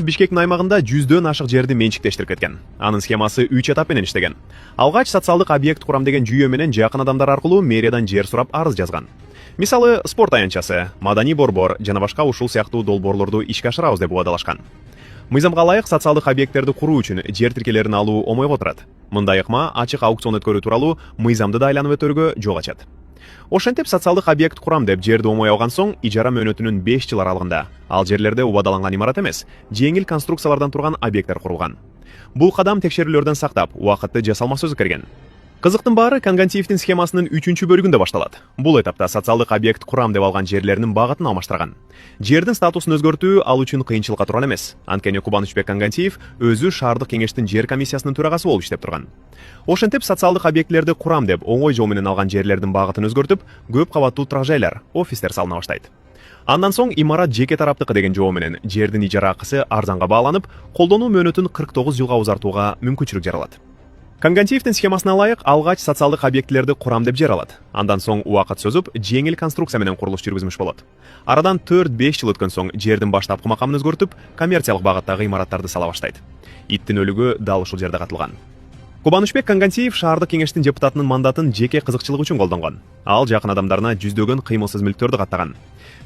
Бишкектин аймагында 100дөн ашык жерди менчиктештирип кеткен. Анын схемасы 3 этап менен иштеген. Алгач социалдык объект курам деген жүйө менен жакын адамдар аркылуу мэриядан жер сурап арыз жазган. Мисалы, спорт аянтчасы, маданий борбор жана башка ушул сыяктуу долбоорлорду ишке ашырабыз деп убадалашкан. Мыйзамга ылайык социалдык объекттерди куруу үчүн жер тиркелерин алуу оңойго турат. Мындай ыкма ачык аукцион өткөрүү тууралуу мыйзамды да айланып өтөргө жол ачат. Ошентип социалдык объект курам деп жерди оңой алган соң ижара мөөнөтүнүн 5 жыл аралыгында ал жерлерде убадаланган имарат эмес, жеңил конструкциялардан турган объекттер курулган. Бул кадам текшерүүлөрдөн сактап, убакытты жасалмасы өзгөргөн. Кызыктын баары Конгантиевдин схемасынын 3-чү бөлүгүндө башталат. Бул этапта социалдык объект курам деп алган жерлеринин багытын алмаштырган. Жердин статусун өзгөртүү ал үчүн кыйынчылыкка турган эмес. Анткени Кубанычбек Конгантиев өзү шаардык кеңештин жер комиссиясынын төрагасы болуп иштеп турган. Ошентип социалдык объекттерди курам деп оңой жол менен алган жерлердин багытын өзгөртүп, көп кабаттуу турак жайлар, офистер салына баштайт. Андан соң имарат жеке тараптыкы деген жоо менен жердин ижара акысы арзанга бааланып, колдонуу мөөнөтүн 49 жылга узартууга мүмкүнчүлүк жаралат. Конгантиевдин схемасына ылайык алгач социалдык объекттерди курам деп жер алат. Андан соң убакыт созуп, жеңил конструкция менен курулуш жүргүзмүш болот. Арадан 4-5 жыл өткөн соң жердин баштапкы макамын өзгөртүп, коммерциялык багыттагы имараттарды сала баштайт. Иттин өлүгү дал ушул жерде катылган. Кубанычбек Конгантиев шаардык кеңештин депутатынын мандатын жеке кызыкчылыгы үчүн колдонгон. Ал жакын адамдарына 100дөгөн кыймылсыз мүлктөрдү каттаган.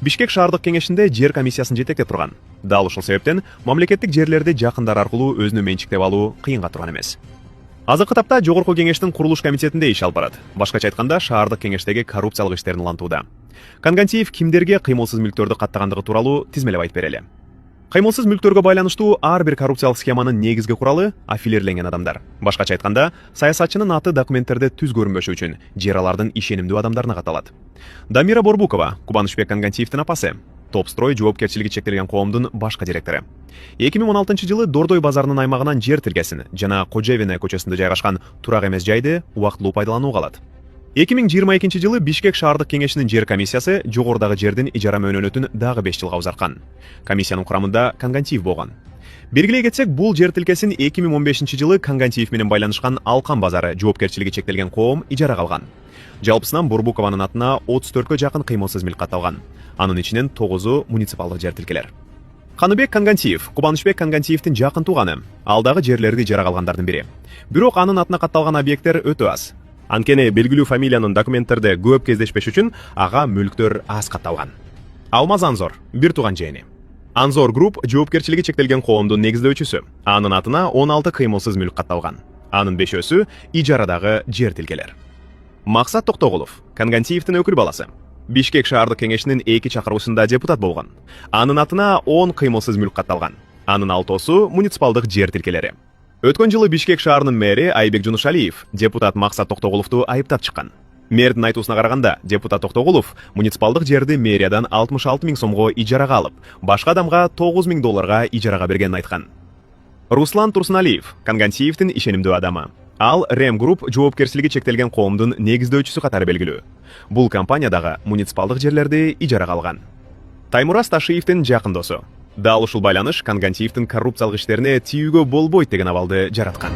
Бишкек шаардык кеңешинде жер комиссиясын жетектеп турган. Дал ушул себептен мамлекеттик жерлерди жакындар аркылуу өзүнө менчиктеп алуу кыйынга турган эмес. Азыркы тапта жогорку кеңештин курулуш комитетинде иш алып барат. Башкача айтканда, шаардык кеңештеги коррупциялык иштерин улантууда. Конгантиев кимдерге кыймылсыз мүлктөрдү каттагандыгы тууралуу тизмелеп айтып берели. Кыймылсыз мүлктөргө байланыштуу ар бир коррупциялык схеманын негизги куралы аффилирленген адамдар. Башкача айтканда, саясатчынын аты документтерде түз көрүнбөшү үчүн жер алардын ишенимдүү адамдарына катталат. Дамира Борбукова, Кубанычбек Конгантиевдин апасы, Топстрой жоопкерчилиги чектелген коомдун башкы директору. 2016-жылы Дордой базарынын аймагынан жер тиркесин жана Кожевина көчөсүндө жайгашкан турак эмес жайды убактылуу пайдаланууга алат. 2022-жылы Бишкек шаардык кеңешинин жер комиссиясы жогорудагы жердин ижара мөөнөтүн дагы 5 жылга узарткан. Комиссиянын курамында Конгантиев болгон. Белгилей кетсек, бул жер тилкесин 2015-жылы Конгантиев менен байланышкан Алкан базары жоопкерчилиги чектелген коом ижарага алган. Жалпысынан Борбукованын атына 34кө жакын кыймылсыз мүлк катталган. Анын ичинен 9-у муниципалдык жер тилкелер. Каныбек Конгантиев, Кубанычбек Конгантиевдин жакын тууганы, ал дагы жерлерди ижарага алгандардын бири. Бирок анын атына катталган объекттер өтө аз. Анткени белгилүү фамилиянын документтерде көп кездешпеш үчүн ага мүлктөр аз катталган. Алмаз Анзор, бир тууган жээни. Анзор Групп жоопкерчилиги чектелген коомдун негиздөөчүсү. Анын атына 16 кыймылсыз мүлк катталган. Анын 5-өсү ижарадагы жер тилкелер. Максат Токтогулов, Конгантиевдин өкүл баласы. Бишкек шаардык кеңешинин 2 чакыруусунда депутат болгон. Анын атына 10 кыймылсыз мүлк катталган. Анын 6-су муниципалдык жер тилкелери. Өткөн жылы Бишкек шаарынын мэри Айбек Жунушалиев депутат Максат Токтогуловду айыптап чыккан. Мэрдин айтуусуна караганда, депутат Токтогулов муниципалдык жерди мэриядан 66 000 сомго ижарага алып, башка адамга 9 000 долларга ижарага бергенин айткан. Руслан Турсуналиев, Конгантиевдин ишенимдүү адамы. Ал Рем Групп жоопкерчилиги чектелген коомдун негиздөөчүсү катары белгилүү. Бул компаниядагы муниципалдык жерлерди ижарага алган. Таймураз Ташиевдин жакын досу. Дал ушул байланыш Конгантиевдин коррупциялык иштерине тийүүгө болбойт деген абалды жараткан.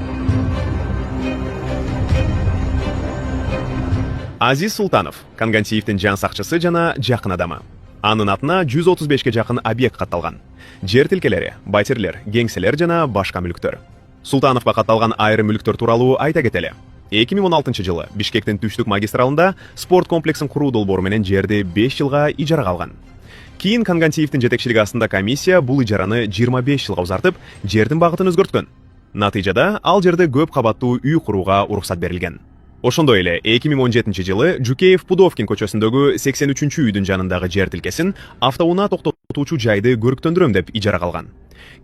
Азиз Султанов, Конгантиевдин жан сакчысы жана жакын адамы. Анын атына 135ке жакын объект катталган. Жер тилкелери, батирлер, кеңселер жана башка мүлктөр. Султановго катталган айрым мүлктөр тууралуу айта кетели. 2016-жылы Бишкектин түштүк магистралында спорт комплексин куруу долбоору менен жерди 5 жылга ижарага алган. Кийин Конгантиевдин жетекчилиги астында комиссия бул ижараны 25 жылга узартып, жердин багытын өзгөрткөн. Натыйжада ал жерде көп кабаттуу үй курууга уруксат берилген. Ошондой эле 2017-жылы Жукеев Пудовкин көчөсүндөгү 83-үйдүн жанындагы жер тилкесин автоунаа токтотуучу жайды көрүктөндүрөм деп ижарага алган.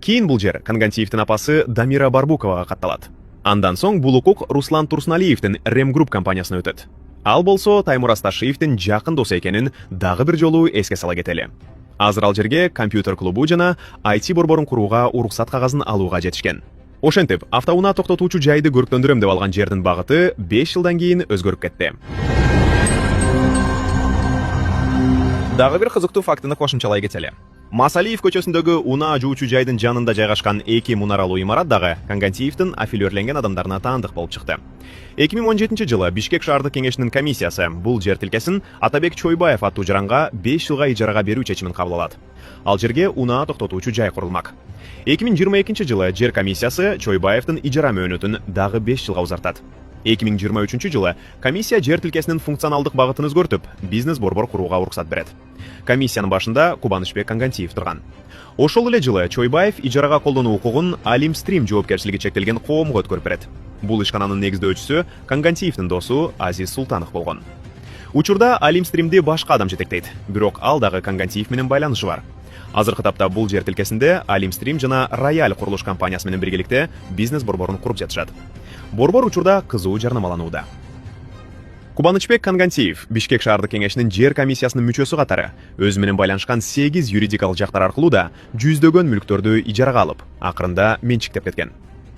Кийин бул жер Конгантиевдин апасы Дамира Борбуковага катталат. Андан соң бул укук Руслан Турсуналиевдин Рем Групп компаниясына өтөт. Ал болсо Таймураз Ташиевдин жакын досу экенин дагы бир жолу эске сала кетели. Азыр ал жерге компьютер клубу жана IT борборун курууга уруксат кагазын алууга жетишкен. Ошентип, автоунаа токтотуучу жайды көрүктөндүрөм деп алган жердин багыты 5 жылдан кийин өзгөрүп кетти. Дагы бир кызыктуу фактыны кошумчалай кетели. Масалиев көчөсүндөгү унаа жуучу жайдын жанында жайгашкан 2 мунаралуу имарат дагы Конгантиевдин аффилирленген адамдарына таандык болуп чыкты. 2017-жылы Бишкек шаардык кеңешинин комиссиясы бул жер тилкесин Атабек Чойбаев аттуу жаранга 5 жылга ижарага берүү чечимин кабыл алат. Ал жерге унаа токтотуучу жай курулмак. 2022 жылы жер комиссиясы Чойбаевдин ижара мөөнөтүн дагы 5 жылга узартат. 2023 жылы комиссия жер тилкесинин функционалдык багытын өзгөртүп, бизнес-борбор курууга уруксат берет. Комиссиянын башында Кубанычбек Кангантиев турган. Ошол эле жылы Чойбаев ижарага колдонуу укугун Алимстрим жоопкерчилиги чектелген коомго өткөрүп берет. Бул ишкананын негиздөөчүсү Кангантиевдин досу Азиз Султанов болгон. Учурда Алимстримди башка адам жетектейт, бирок ал дагы Кангантиев менен байланышы бар. Азыркы тапта бул жер тилкесинде Алимстрим жана Рояль курулуш компаниясы менен биргеликте бизнес борборун куруп жатышат. Борбор учурда кызуу жарнамаланууда. Кубанычбек Кангантиев Бишкек шаардык кеңешинин жер комиссиясынын мүчөсү катары өзү менен байланышкан 8 юридикалык жактар аркылуу да жүздөгөн мүлктөрдү ижарага алып, акырында менчиктеп кеткен.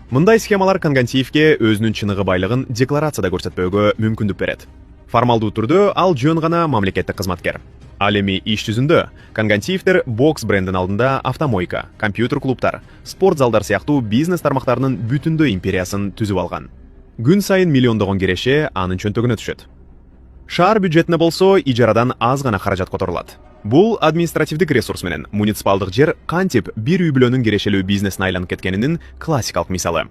Мындай схемалар Кангантиевке өзүнүн чыныгы байлыгын декларацияда көрсөтпөөгө мүмкүндүк берет. Формалдуу түрдө ал жөн гана мамлекеттик кызматкер. Ал эми иш жүзүндө Кангантиевдер бокс брендин алдында автомойка, компьютер клубтар, спорт залдар сыяктуу бизнес тармактарынын бүтүндөй империясын түзүп алган. Күн сайын миллиондогон киреше анын чөнтөгүнө түшөт. Шаар бюджетине болсо ижарадан аз гана каражат которулат. Бул административдик ресурс менен муниципалдык жер кантип бир үй бүлөнүн кирешелүү бизнесине айланып кеткенинин классикалык мисалы.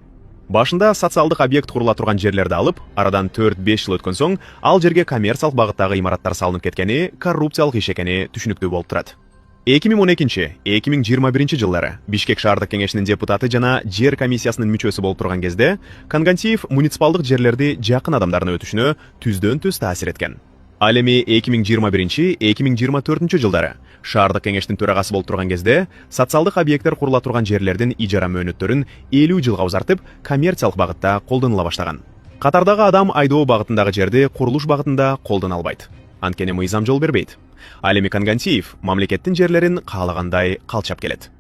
Башында социалдык объект курула турган жерлерди алып, арадан 4-5 жыл өткөн соң ал жерге коммерциялык багыттагы имараттар салынып кеткени коррупциялык иш экени түшүнүктүү болуп турат. 2012-2021 жылдары Бишкек шаардык кеңешинин депутаты жана жер комиссиясынын мүчөсү болуп турган кезде Кангантиев муниципалдык жерлерди жакын адамдарына өтүшүнө түздөн-түз таасир эткен. Ал эми 2021-2024 жылдары шаардык кеңештин төрагасы болуп турган кезде социалдык объекттер курула турган жерлердин ижара мөөнөттөрүн 50 жылга узартып, коммерциялык багытта колдонула баштаган. Катардагы адам айдоо багытындагы жерди курулуш багытында колдоно албайт. Анткени мыйзам жол бербейт. Ал эми Кангантиев мамлекеттин жерлерин каалагандай калчап келет.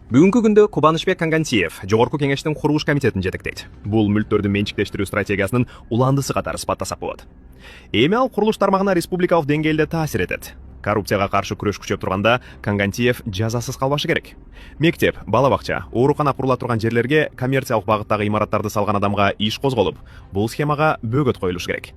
Бүгүнкү күндө Кубанычбек Кангантиев Жогорку кеңештин курулуш комитетин жетектейт. Бул мүлктөрдү менчиктештирүү стратегиясынын уландысы катары сыпаттасак болот. Эми ал курулуш тармагына республикалык деңгээлде таасир этет. Коррупцияга каршы күрөш күчөп турганда Кангантиев жазасыз калбашы керек. Мектеп, бала бакча, оорукана курула турган жерлерге коммерциялык багыттагы имараттарды салган адамга иш козголуп, бул схемага бөгөт коюлуш керек.